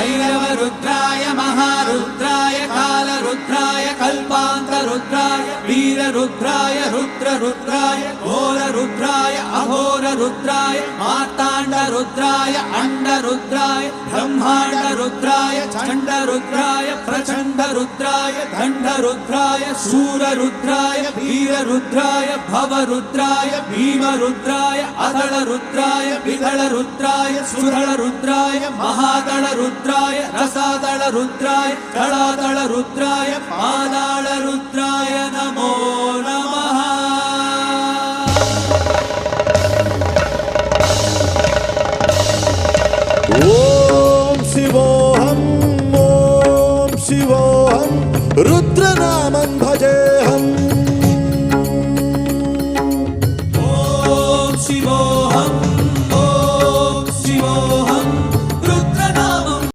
भैरवरुद्राय महारुद्राय कालरुद्राय कल्पान्तरुद्राय वीररुद्राय रुद्ररुद्राय घोररुद्राय अघोररुद्राय मार्ताण्डरुद्राय अण्डरुद्राय ब्रह्माण्डरुद्राय चण्डरुद्राय प्रचण्डरुद्राय दण्डरुद्राय शूररुद्राय वीररुद्राय भवरुद्राय भीमरुद्राय अदलरुद्राय विदलरुद्राय सुदलरुद्राय महादलरुद्राय रसादलरुद्राय दलादलरुद्राय पादालरुद्राय नमो नमः। ओम शिवोहम रुद्रनाम